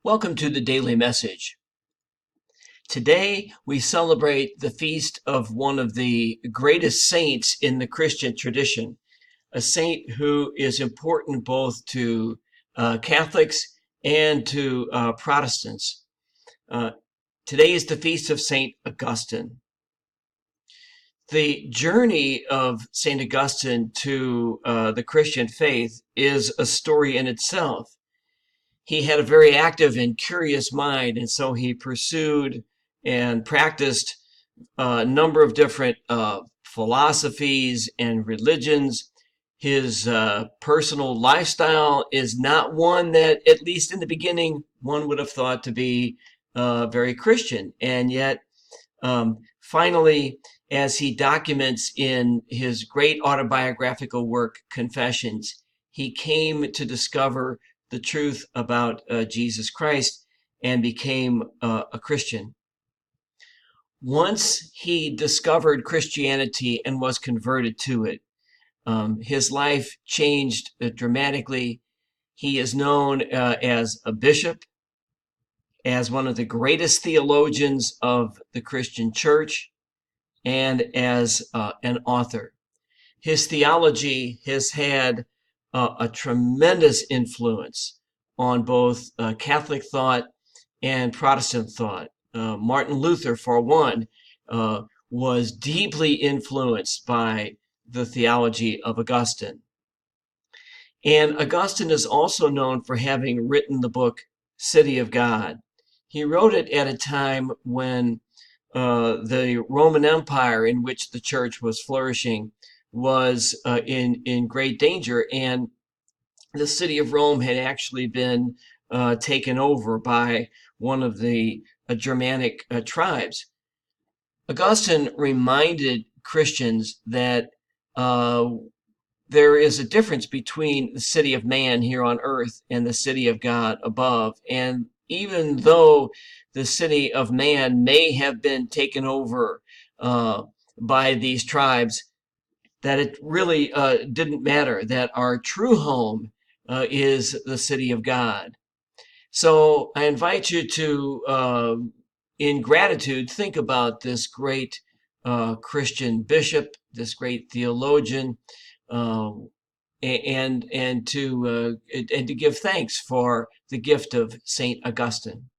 Welcome to the Daily Message. Today we celebrate the feast of one of the greatest saints in the Christian tradition, a saint who is important both to Catholics and to Protestants. Today is the feast of Saint Augustine. The journey of Saint Augustine to the Christian faith is a story in itself. He had a very active and curious mind, and so he pursued and practiced a number of different philosophies and religions. His personal lifestyle is not one that, at least in the beginning, one would have thought to be very Christian. And yet, finally, as he documents in his great autobiographical work, Confessions, he came to discover the truth about Jesus Christ and became a Christian. Once he discovered Christianity and was converted to it, his life changed dramatically. He is known as a bishop, as one of the greatest theologians of the Christian church, and as an author. His theology has had a tremendous influence on both Catholic thought and Protestant thought. Martin Luther, for one, was deeply influenced by the theology of Augustine. And Augustine is also known for having written the book City of God. He wrote it at a time when the Roman Empire, in which the church was flourishing, was in great danger, and the city of Rome had actually been taken over by one of the Germanic tribes. Augustine reminded Christians that there is a difference between the city of man here on earth and the city of God above. And even though the city of man may have been taken over by these tribes, that it really didn't matter, that our true home is the city of God. So I invite you to, in gratitude, think about this great Christian bishop, this great theologian, and to give thanks for the gift of Saint Augustine.